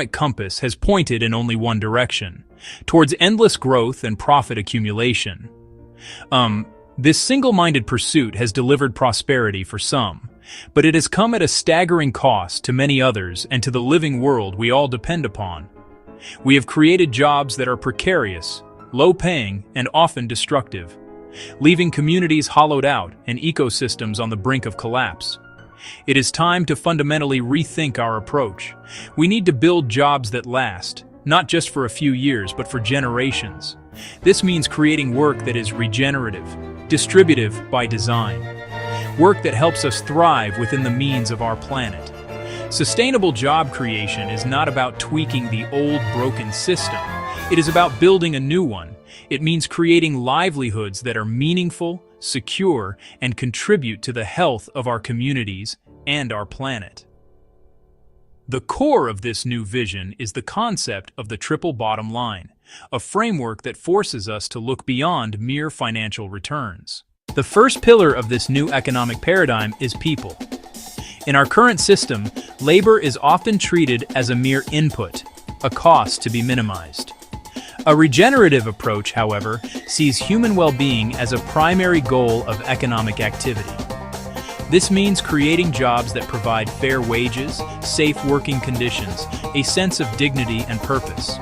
compass has pointed in only one direction, towards endless growth and profit accumulation. This single-minded pursuit has delivered prosperity for some, but it has come at a staggering cost to many others and to the living world we all depend upon. We have created jobs that are precarious, low-paying, and often destructive, leaving communities hollowed out and ecosystems on the brink of collapse. It is time to fundamentally rethink our approach. We need to build jobs that last, not just for a few years, but for generations. This means creating work that is regenerative, distributive by design, work that helps us thrive within the means of our planet. Sustainable job creation is not about tweaking the old broken system. It is about building a new one. It means creating livelihoods that are meaningful, secure, and contribute to the health of our communities and our planet. The core of this new vision is the concept of the triple bottom line, a framework that forces us to look beyond mere financial returns. The first pillar of this new economic paradigm is people. In our current system, labor is often treated as a mere input, a cost to be minimized. A regenerative approach, however, sees human well-being as a primary goal of economic activity. This means creating jobs that provide fair wages, safe working conditions, a sense of dignity and purpose.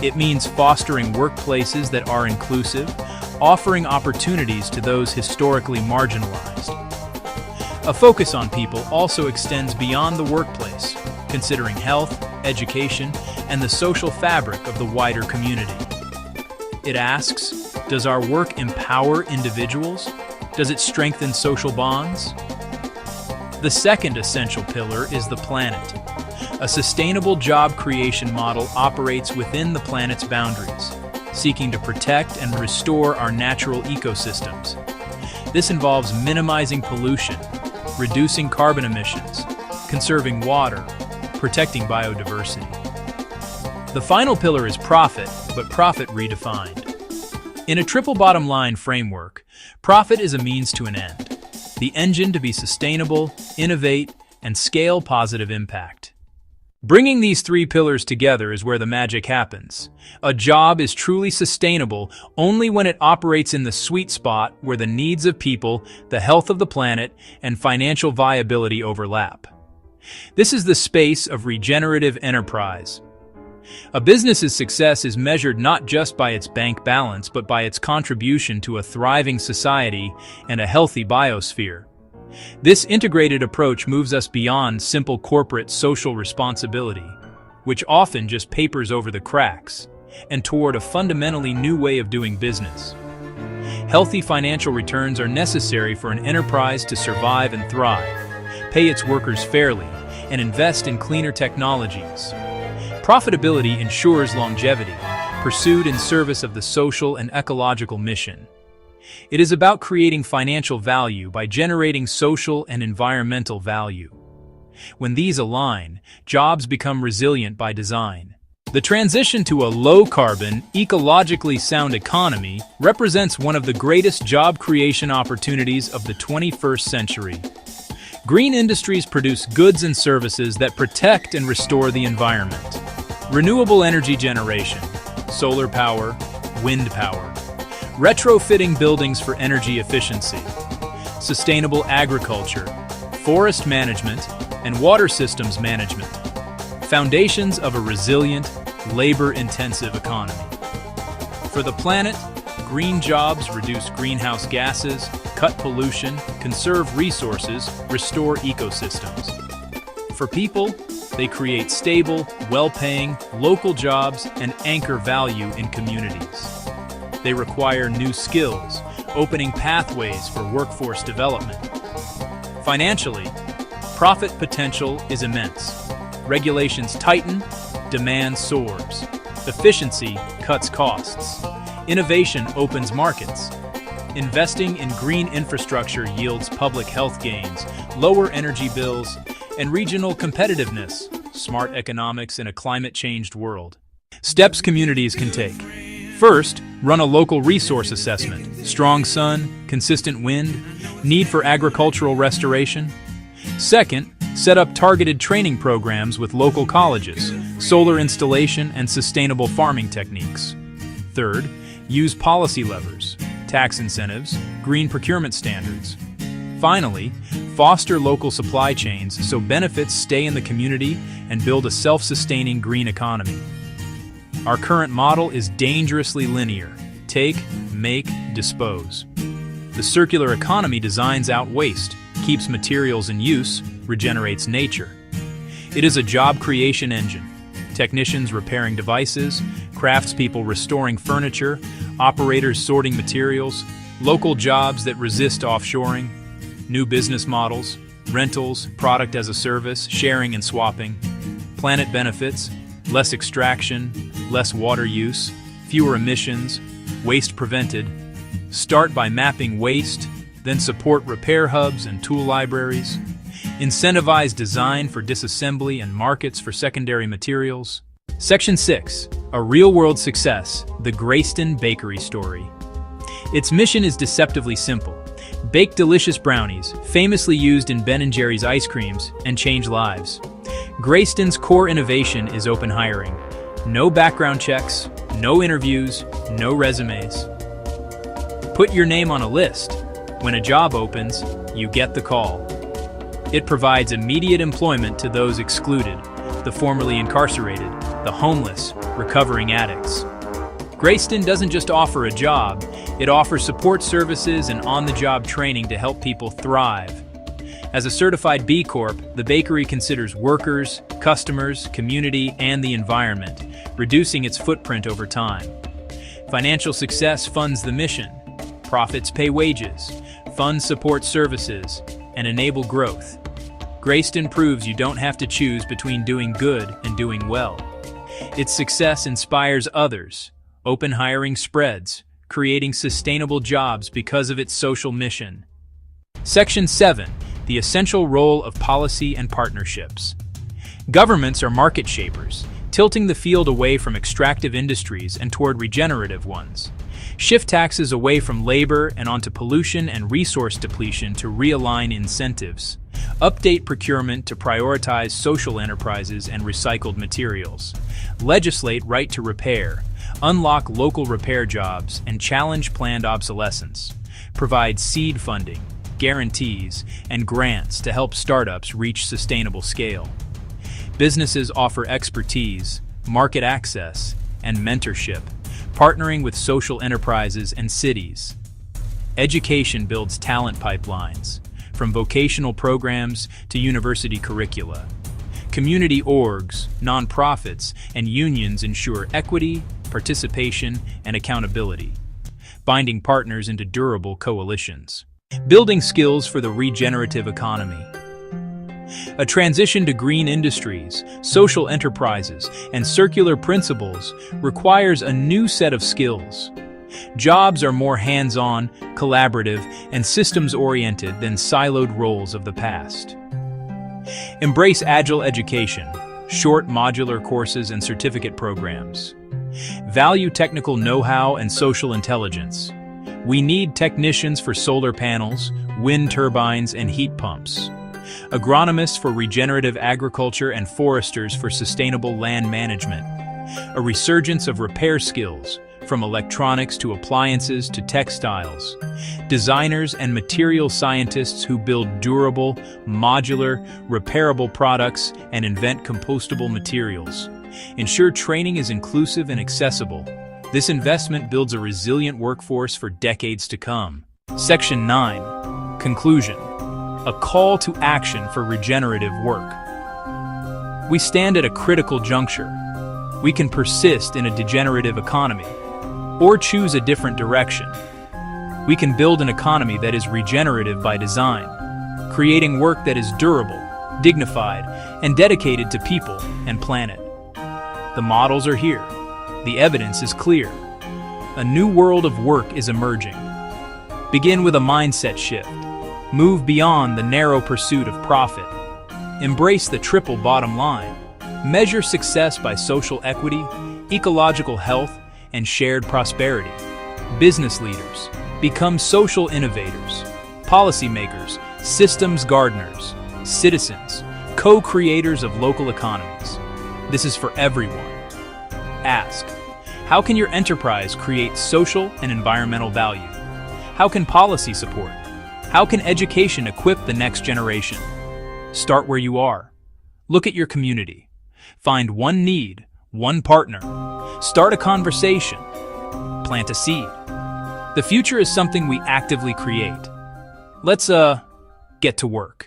It means fostering workplaces that are inclusive, offering opportunities to those historically marginalized. A focus on people also extends beyond the workplace, considering health, education, and the social fabric of the wider community. It asks, does our work empower individuals? Does it strengthen social bonds? The second essential pillar is the planet. A sustainable job creation model operates within the planet's boundaries, seeking to protect and restore our natural ecosystems. This involves minimizing pollution, reducing carbon emissions, conserving water, protecting biodiversity. The final pillar is profit, but profit redefined. In a triple bottom line framework, profit is a means to an end, the engine to be sustainable, innovate, and scale positive impact. Bringing these three pillars together is where the magic happens. A job is truly sustainable only when it operates in the sweet spot where the needs of people, the health of the planet, and financial viability overlap. This is the space of regenerative enterprise. A business's success is measured not just by its bank balance, but by its contribution to a thriving society and a healthy biosphere. This integrated approach moves us beyond simple corporate social responsibility, which often just papers over the cracks, and toward a fundamentally new way of doing business. Healthy financial returns are necessary for an enterprise to survive and thrive, pay its workers fairly, and invest in cleaner technologies. Profitability ensures longevity, pursued in service of the social and ecological mission. It is about creating financial value by generating social and environmental value. When these align, jobs become resilient by design. The transition to a low-carbon, ecologically sound economy represents one of the greatest job creation opportunities of the 21st century. Green industries produce goods and services that protect and restore the environment. Renewable energy generation, solar power, wind power, retrofitting buildings for energy efficiency, sustainable agriculture, forest management, and water systems management, foundations of a resilient, labor-intensive economy. For the planet, green jobs reduce greenhouse gases, cut pollution, conserve resources, restore ecosystems. For people, they create stable, well-paying, local jobs and anchor value in communities. They require new skills, opening pathways for workforce development. Financially, profit potential is immense. Regulations tighten, demand soars. Efficiency cuts costs. Innovation opens markets. Investing in green infrastructure yields public health gains, lower energy bills, and regional competitiveness, smart economics in a climate-changed world. Steps communities can take. First, run a local resource assessment. Strong sun, consistent wind, need for agricultural restoration. Second, set up targeted training programs with local colleges, solar installation and sustainable farming techniques. Third, use policy levers, tax incentives, green procurement standards. Finally, foster local supply chains so benefits stay in the community and build a self-sustaining green economy. Our current model is dangerously linear: take, make, dispose. The circular economy designs out waste, keeps materials in use, regenerates nature. It is a job creation engine. Technicians repairing devices, craftspeople restoring furniture, operators sorting materials, local jobs that resist offshoring, new business models, rentals, product as a service, sharing and swapping, planet benefits, less extraction, less water use, fewer emissions, waste prevented. Start by mapping waste, then support repair hubs and tool libraries. Incentivize design for disassembly and markets for secondary materials. Section 6. A real-world success, the Grayston Bakery story. Its mission is deceptively simple. Bake delicious brownies, famously used in Ben & Jerry's ice creams, and change lives. Grayston's core innovation is open hiring. No background checks, no interviews, no resumes. Put your name on a list. When a job opens, you get the call. It provides immediate employment to those excluded, the formerly incarcerated, the homeless, recovering addicts. Grayston doesn't just offer a job, it offers support services and on-the-job training to help people thrive. As a certified B Corp, the bakery considers workers, customers, community, and the environment, reducing its footprint over time. Financial success funds the mission. Profits pay wages, funds support services, and enable growth. Grayston proves you don't have to choose between doing good and doing well. Its success inspires others. Open hiring spreads, creating sustainable jobs because of its social mission. Section 7. The essential role of policy and partnerships. Governments are market shapers, tilting the field away from extractive industries and toward regenerative ones. Shift taxes away from labor and onto pollution and resource depletion to realign incentives. Update procurement to prioritize social enterprises and recycled materials. Legislate right to repair. Unlock local repair jobs and challenge planned obsolescence. Provide seed funding, guarantees, and grants to help startups reach sustainable scale. Businesses offer expertise, market access, and mentorship, partnering with social enterprises and cities. Education builds talent pipelines, from vocational programs to university curricula. Community orgs, nonprofits, and unions ensure equity, participation, and accountability, binding partners into durable coalitions. Building skills for the regenerative economy. A transition to green industries, social enterprises, and circular principles requires a new set of skills. Jobs are more hands-on, collaborative, and systems-oriented than siloed roles of the past. Embrace agile education, short modular courses and certificate programs. Value technical know-how and social intelligence. We need technicians for solar panels, wind turbines, and heat pumps. Agronomists for regenerative agriculture and foresters for sustainable land management. A resurgence of repair skills, from electronics to appliances to textiles. Designers and material scientists who build durable, modular, repairable products and invent compostable materials. Ensure training is inclusive and accessible. This investment builds a resilient workforce for decades to come. Section 9. Conclusion. A call to action for regenerative work. We stand at a critical juncture. We can persist in a degenerative economy, or choose a different direction. We can build an economy that is regenerative by design, creating work that is durable, dignified, and dedicated to people and planet. The models are here. The evidence is clear. A new world of work is emerging. Begin with a mindset shift. Move beyond the narrow pursuit of profit. Embrace the triple bottom line. Measure success by social equity, ecological health, and shared prosperity. Business leaders, become social innovators. Policymakers, systems gardeners. Citizens, co-creators of local economies. This is for everyone. Ask, how can your enterprise create social and environmental value? How can policy support? How can education equip the next generation? Start where you are. Look at your community. Find one need, one partner. Start a conversation. Plant a seed. The future is something we actively create. Let's, get to work.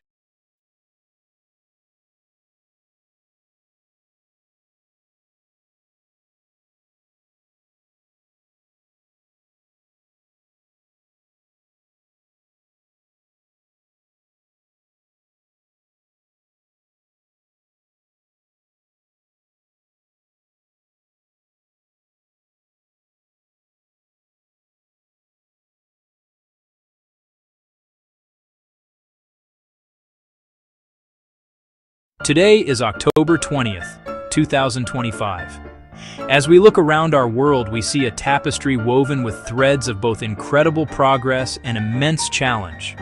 Today is October 20th, 2025. As we look around our world, we see a tapestry woven with threads of both incredible progress and immense challenge.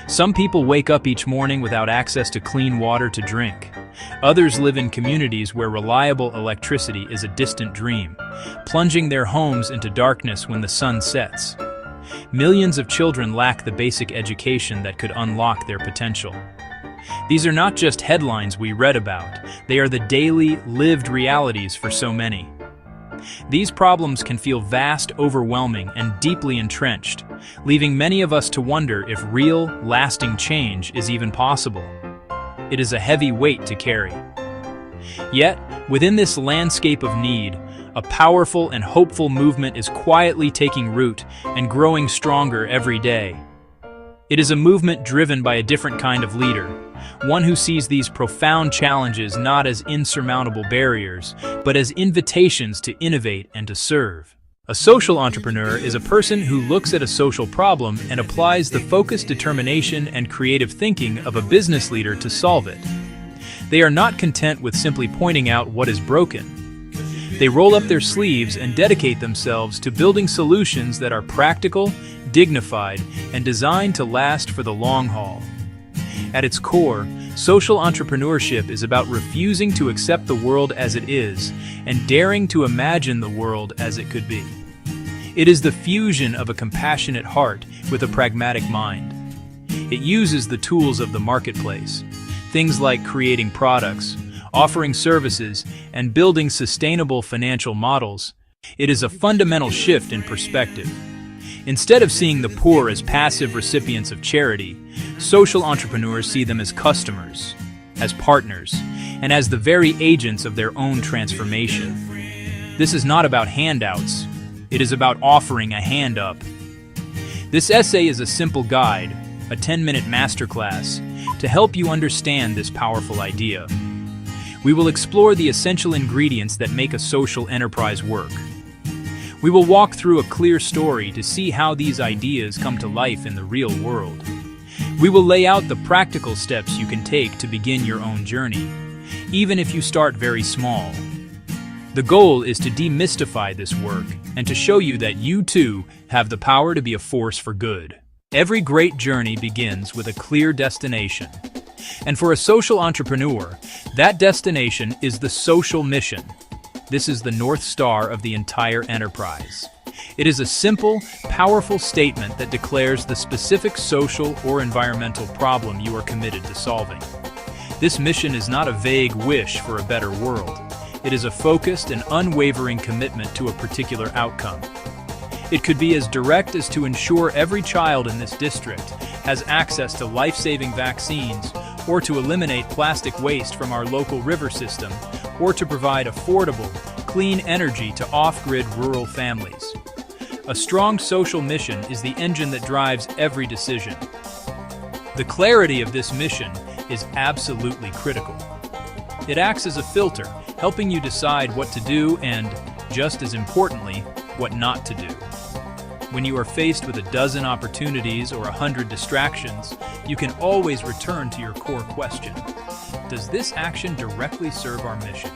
Some people wake up each morning without access to clean water to drink. Others live in communities where reliable electricity is a distant dream, plunging their homes into darkness when the sun sets. Millions of children lack the basic education that could unlock their potential. These are not just headlines we read about, they are the daily, lived realities for so many. These problems can feel vast, overwhelming, and deeply entrenched, leaving many of us to wonder if real, lasting change is even possible. It is a heavy weight to carry. Yet, within this landscape of need, a powerful and hopeful movement is quietly taking root and growing stronger every day. It is a movement driven by a different kind of leader, one who sees these profound challenges not as insurmountable barriers, but as invitations to innovate and to serve. A social entrepreneur is a person who looks at a social problem and applies the focused determination and creative thinking of a business leader to solve it. They are not content with simply pointing out what is broken. They roll up their sleeves and dedicate themselves to building solutions that are practical, dignified, and designed to last for the long haul. At its core, social entrepreneurship is about refusing to accept the world as it is and daring to imagine the world as it could be. It is the fusion of a compassionate heart with a pragmatic mind. It uses the tools of the marketplace, things like creating products, offering services, and building sustainable financial models. It is a fundamental shift in perspective. Instead of seeing the poor as passive recipients of charity, social entrepreneurs see them as customers, as partners, and as the very agents of their own transformation. This is not about handouts. It is about offering a hand up. This essay is a simple guide, a 10-minute masterclass, to help you understand this powerful idea. We will explore the essential ingredients that make a social enterprise work. We will walk through a clear story to see how these ideas come to life in the real world. We will lay out the practical steps you can take to begin your own journey, even if you start very small. The goal is to demystify this work and to show you that you too have the power to be a force for good. Every great journey begins with a clear destination. And for a social entrepreneur, that destination is the social mission. This is the North Star of the entire enterprise. It is a simple, powerful statement that declares the specific social or environmental problem you are committed to solving. This mission is not a vague wish for a better world. It is a focused and unwavering commitment to a particular outcome. It could be as direct as to ensure every child in this district has access to life-saving vaccines, or to eliminate plastic waste from our local river system, or to provide affordable, clean energy to off-grid rural families. A strong social mission is the engine that drives every decision. The clarity of this mission is absolutely critical. It acts as a filter, helping you decide what to do and, just as importantly, what not to do. When you are faced with a dozen opportunities or 100 distractions, you can always return to your core question. Does this action directly serve our mission?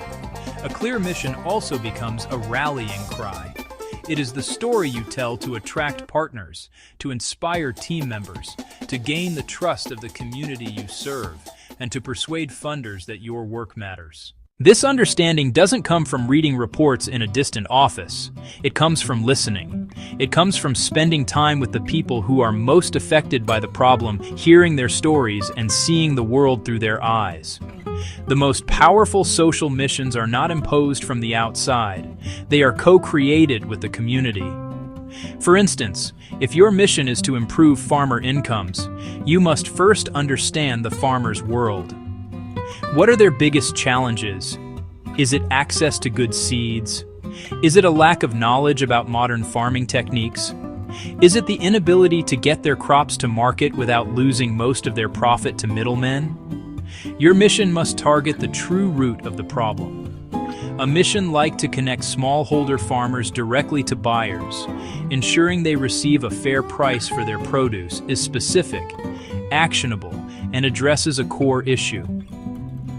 A clear mission also becomes a rallying cry. It is the story you tell to attract partners, to inspire team members, to gain the trust of the community you serve, and to persuade funders that your work matters. This understanding doesn't come from reading reports in a distant office. It comes from listening. It comes from spending time with the people who are most affected by the problem, hearing their stories, and seeing the world through their eyes. The most powerful social missions are not imposed from the outside. They are co-created with the community. For instance, if your mission is to improve farmer incomes, you must first understand the farmer's world. What are their biggest challenges? Is it access to good seeds? Is it a lack of knowledge about modern farming techniques? Is it the inability to get their crops to market without losing most of their profit to middlemen? Your mission must target the true root of the problem. A mission like to connect smallholder farmers directly to buyers, ensuring they receive a fair price for their produce, is specific, actionable, and addresses a core issue.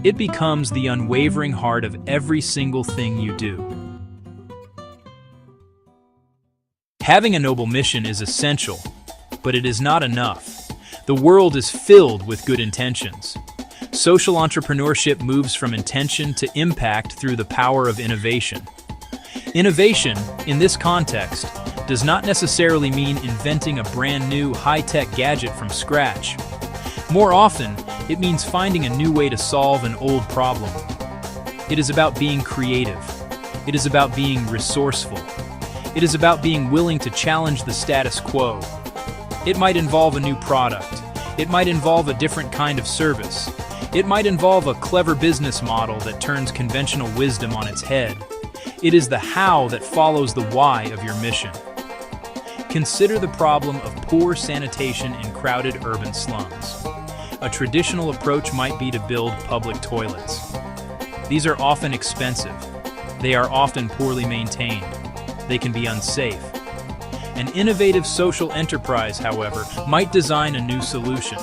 It becomes the unwavering heart of every single thing you do. Having a noble mission is essential, but it is not enough. The world is filled with good intentions. Social entrepreneurship moves from intention to impact through the power of innovation. Innovation, in this context, does not necessarily mean inventing a brand new high-tech gadget from scratch. More often, it means finding a new way to solve an old problem. It is about being creative. It is about being resourceful. It is about being willing to challenge the status quo. It might involve a new product. It might involve a different kind of service. It might involve a clever business model that turns conventional wisdom on its head. It is the how that follows the why of your mission. Consider the problem of poor sanitation in crowded urban slums. A traditional approach might be to build public toilets. These are often expensive. They are often poorly maintained. They can be unsafe. An innovative social enterprise, however, might design a new solution.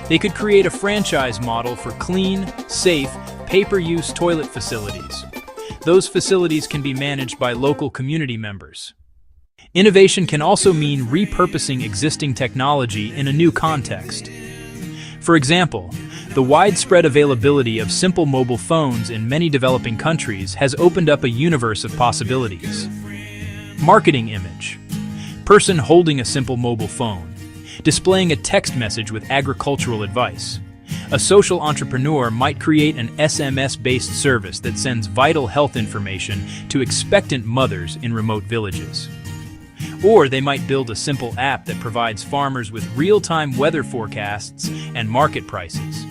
They could create a franchise model for clean, safe, pay-per-use toilet facilities. Those facilities can be managed by local community members. Innovation can also mean repurposing existing technology in a new context. For example, the widespread availability of simple mobile phones in many developing countries has opened up a universe of possibilities. Marketing image. Person holding a simple mobile phone, displaying a text message with agricultural advice. A social entrepreneur might create an SMS-based service that sends vital health information to expectant mothers in remote villages. Or they might build a simple app that provides farmers with real-time weather forecasts and market prices.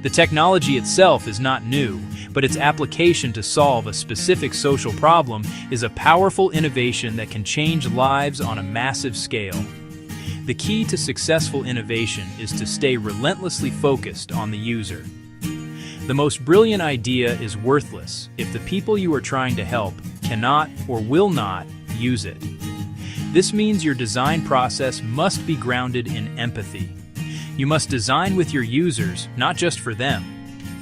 The technology itself is not new, but its application to solve a specific social problem is a powerful innovation that can change lives on a massive scale. The key to successful innovation is to stay relentlessly focused on the user. The most brilliant idea is worthless if the people you are trying to help cannot or will not use it. This means your design process must be grounded in empathy. You must design with your users, not just for them.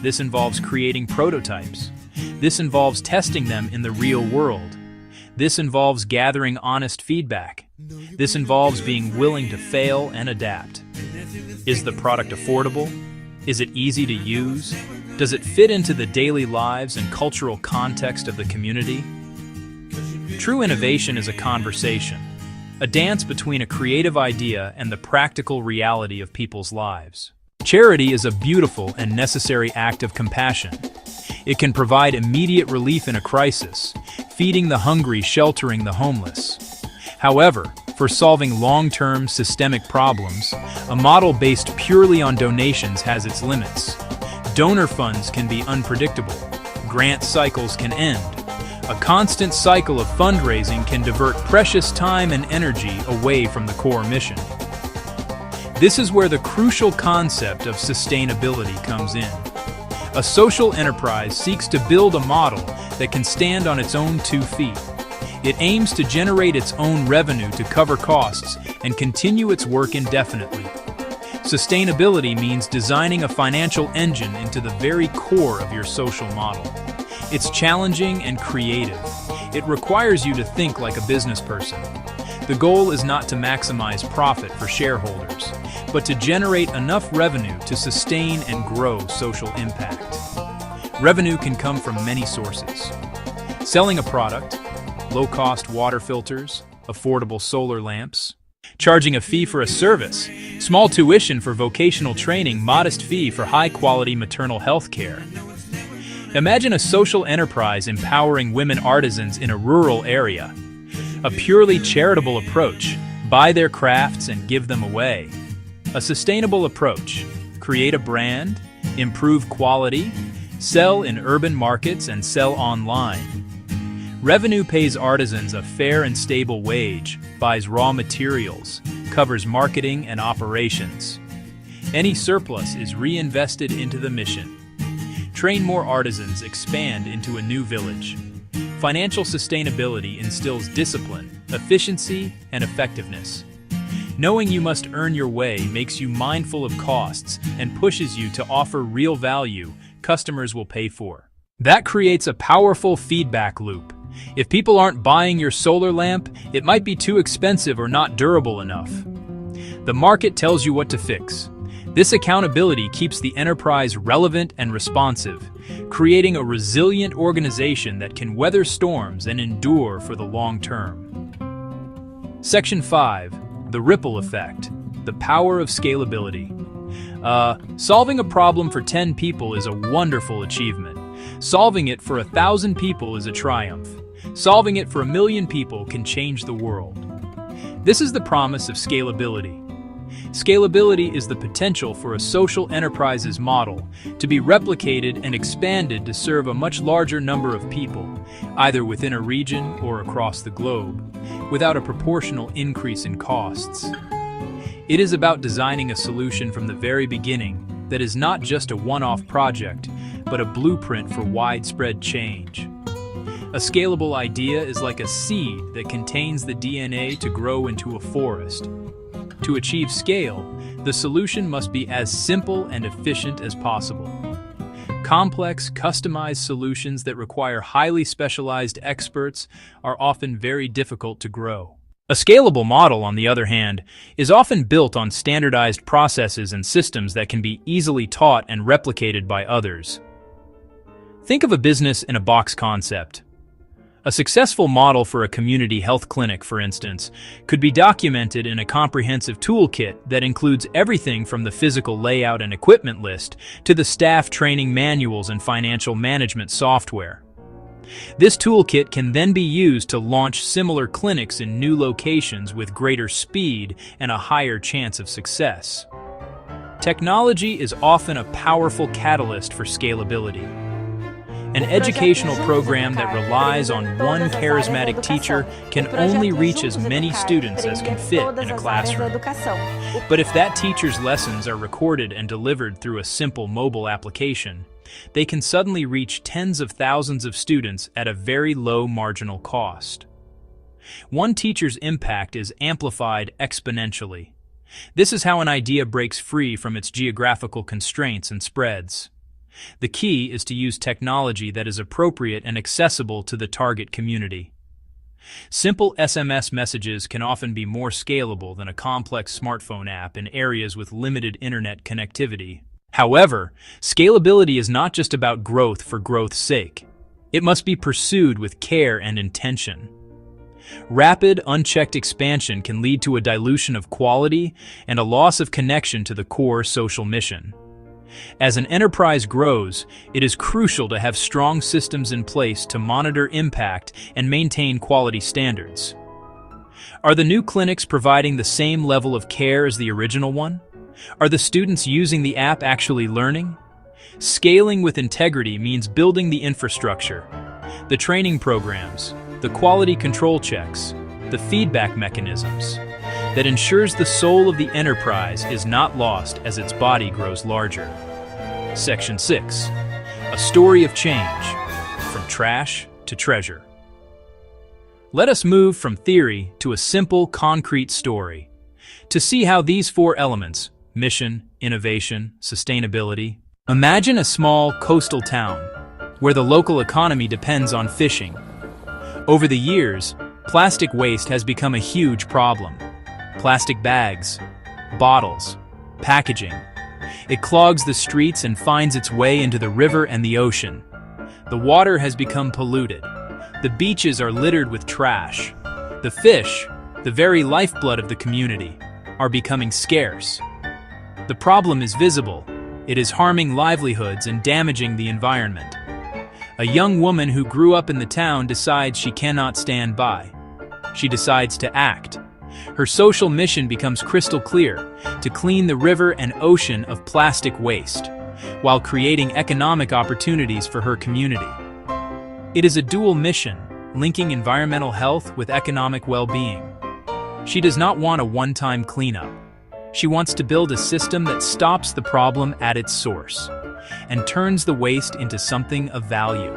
This involves creating prototypes. This involves testing them in the real world. This involves gathering honest feedback. This involves being willing to fail and adapt. Is the product affordable? Is it easy to use? Does it fit into the daily lives and cultural context of the community? True innovation is a conversation, a dance between a creative idea and the practical reality of people's lives. Charity is a beautiful and necessary act of compassion. It can provide immediate relief in a crisis, feeding the hungry, sheltering the homeless. However, for solving long-term systemic problems, a model based purely on donations has its limits. Donor funds can be unpredictable. Grant cycles can end. A constant cycle of fundraising can divert precious time and energy away from the core mission. This is where the crucial concept of sustainability comes in. A social enterprise seeks to build a model that can stand on its own 2 feet. It aims to generate its own revenue to cover costs and continue its work indefinitely. Sustainability means designing a financial engine into the very core of your social model. It's challenging and creative. It requires you to think like a business person. The goal is not to maximize profit for shareholders, but to generate enough revenue to sustain and grow social impact. Revenue can come from many sources. Selling a product, low-cost water filters, affordable solar lamps, charging a fee for a service, small tuition for vocational training, modest fee for high-quality maternal health care. Imagine a social enterprise empowering women artisans in a rural area. A purely charitable approach, buy their crafts and give them away. A sustainable approach, create a brand, improve quality, sell in urban markets and sell online. Revenue pays artisans a fair and stable wage, buys raw materials, covers marketing and operations. Any surplus is reinvested into the mission. Train more artisans, expand into a new village. Financial sustainability instills discipline, efficiency, and effectiveness. Knowing you must earn your way makes you mindful of costs and pushes you to offer real value customers will pay for. That creates a powerful feedback loop. If people aren't buying your solar lamp, it might be too expensive or not durable enough. The market tells you what to fix. This accountability keeps the enterprise relevant and responsive, creating a resilient organization that can weather storms and endure for the long term. Section 5. The ripple effect. The power of scalability. Solving a problem for 10 people is a wonderful achievement. Solving it for 1,000 people is a triumph. Solving it for 1,000,000 people can change the world. This is the promise of scalability. Scalability is the potential for a social enterprises model to be replicated and expanded to serve a much larger number of people, either within a region or across the globe, without a proportional increase in costs. It is about designing a solution from the very beginning that is not just a one-off project, but a blueprint for widespread change. A scalable idea is like a seed that contains the DNA to grow into a forest. To achieve scale, the solution must be as simple and efficient as possible. Complex, customized solutions that require highly specialized experts are often very difficult to grow. A scalable model, on the other hand, is often built on standardized processes and systems that can be easily taught and replicated by others. Think of a business-in-a-box concept. A successful model for a community health clinic, for instance, could be documented in a comprehensive toolkit that includes everything from the physical layout and equipment list to the staff training manuals and financial management software. This toolkit can then be used to launch similar clinics in new locations with greater speed and a higher chance of success. Technology is often a powerful catalyst for scalability. An educational program that relies on one charismatic teacher can only reach as many students as can fit in a classroom. But if that teacher's lessons are recorded and delivered through a simple mobile application, they can suddenly reach tens of thousands of students at a very low marginal cost. One teacher's impact is amplified exponentially. This is how an idea breaks free from its geographical constraints and spreads. The key is to use technology that is appropriate and accessible to the target community. Simple SMS messages can often be more scalable than a complex smartphone app in areas with limited internet connectivity. However, scalability is not just about growth for growth's sake. It must be pursued with care and intention. Rapid, unchecked expansion can lead to a dilution of quality and a loss of connection to the core social mission. As an enterprise grows, it is crucial to have strong systems in place to monitor impact and maintain quality standards. Are the new clinics providing the same level of care as the original one? Are the students using the app actually learning? Scaling with integrity means building the infrastructure, the training programs, the quality control checks, the feedback mechanisms that ensures the soul of the enterprise is not lost as its body grows larger. Section 6. A story of change, from trash to treasure. Let us move from theory to a simple, concrete story to see how these four elements, mission, innovation, sustainability. Imagine a small coastal town where the local economy depends on fishing. Over the years, plastic waste has become a huge problem. Plastic bags, bottles, packaging. It clogs the streets and finds its way into the river and the ocean. The water has become polluted. The beaches are littered with trash. The fish, the very lifeblood of the community, are becoming scarce. The problem is visible. It is harming livelihoods and damaging the environment. A young woman who grew up in the town decides she cannot stand by. She decides to act. Her social mission becomes crystal clear: to clean the river and ocean of plastic waste, while creating economic opportunities for her community. It is a dual mission, linking environmental health with economic well-being. She does not want a one-time cleanup. She wants to build a system that stops the problem at its source and turns the waste into something of value.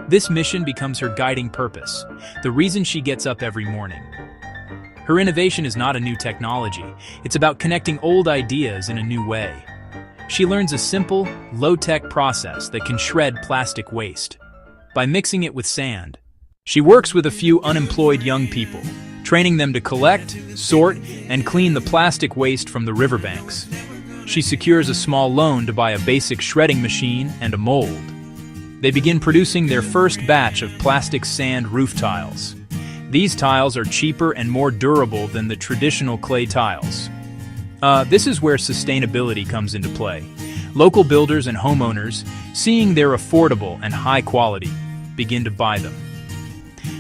This mission becomes her guiding purpose, the reason she gets up every morning. Her innovation is not a new technology. It's about connecting old ideas in a new way. She learns a simple, low-tech process that can shred plastic waste. By mixing it with sand, she works with a few unemployed young people, training them to collect, sort, and clean the plastic waste from the riverbanks. She secures a small loan to buy a basic shredding machine and a mold. They begin producing their first batch of plastic sand roof tiles. These tiles are cheaper and more durable than the traditional clay tiles. This is where sustainability comes into play. Local builders and homeowners, seeing they're affordable and high quality, begin to buy them.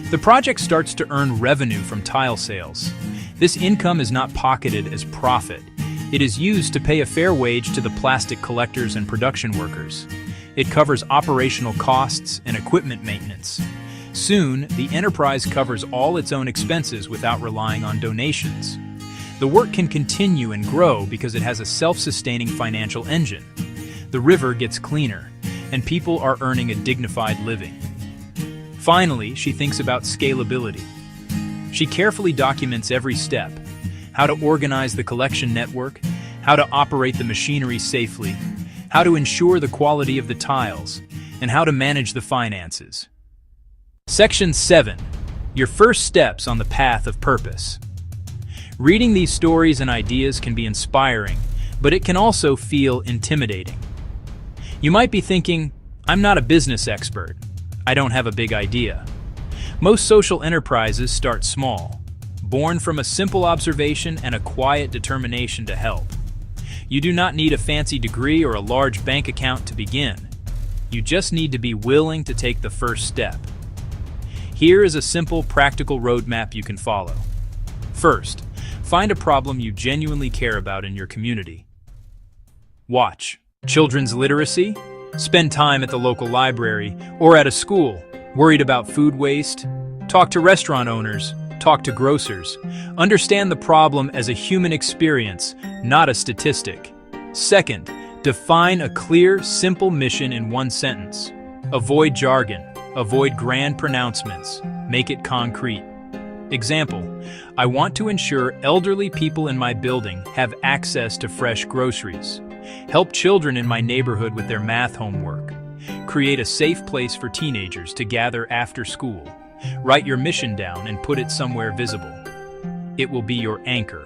The project starts to earn revenue from tile sales. This income is not pocketed as profit. It is used to pay a fair wage to the plastic collectors and production workers. It covers operational costs and equipment maintenance. Soon, the enterprise covers all its own expenses without relying on donations. The work can continue and grow because it has a self-sustaining financial engine. The river gets cleaner, and people are earning a dignified living. Finally, she thinks about scalability. She carefully documents every step: how to organize the collection network, how to operate the machinery safely, how to ensure the quality of the tiles, and how to manage the finances. Section 7. Your first steps on the path of purpose. Reading these stories and ideas can be inspiring, but it can also feel intimidating. You might be thinking, I'm not a business expert. I don't have a big idea. Most social enterprises start small, born from a simple observation and a quiet determination to help. You do not need a fancy degree or a large bank account to begin. You just need to be willing to take the first step. Here is a simple, practical roadmap you can follow. First, find a problem you genuinely care about in your community. Watch children's literacy. Spend time at the local library or at a school. Worried about food waste? Talk to restaurant owners. Talk to grocers. Understand the problem as a human experience, not a statistic. Second, define a clear, simple mission in one sentence. Avoid jargon. Avoid grand pronouncements. Make it concrete. Example: I want to ensure elderly people in my building have access to fresh groceries. Help children in my neighborhood with their math homework. Create a safe place for teenagers to gather after school. Write your mission down and put it somewhere visible. It will be your anchor.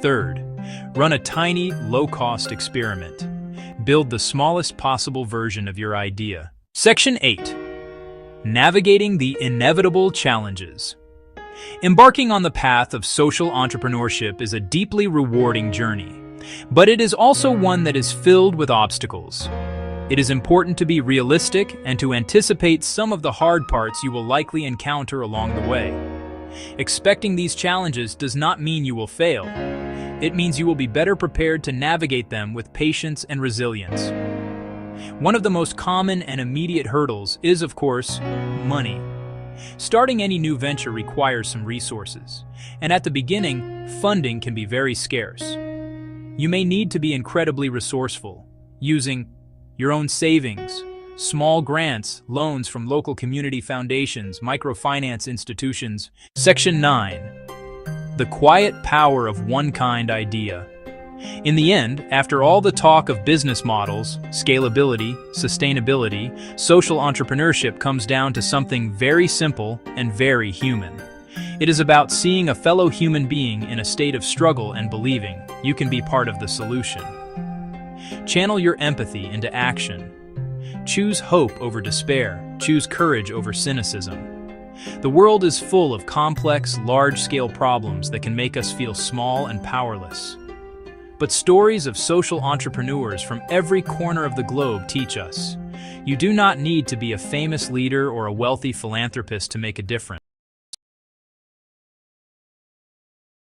Third, run a tiny, low-cost experiment. Build the smallest possible version of your idea. Section 8. Navigating the inevitable challenges. Embarking on the path of social entrepreneurship is a deeply rewarding journey, but it is also one that is filled with obstacles. It is important to be realistic and to anticipate some of the hard parts you will likely encounter along the way. Expecting these challenges does not mean you will fail. It means you will be better prepared to navigate them with patience and resilience. One of the most common and immediate hurdles is, of course, money. Starting any new venture requires some resources, and at the beginning, funding can be very scarce. You may need to be incredibly resourceful, using your own savings, small grants, loans from local community foundations, microfinance institutions. Section 9. The quiet power of one-kind idea. In the end, after all the talk of business models, scalability, sustainability, social entrepreneurship comes down to something very simple and very human. It is about seeing a fellow human being in a state of struggle and believing you can be part of the solution. Channel your empathy into action. Choose hope over despair. Choose courage over cynicism. The world is full of complex, large-scale problems that can make us feel small and powerless. But stories of social entrepreneurs from every corner of the globe teach us, you do not need to be a famous leader or a wealthy philanthropist to make a difference.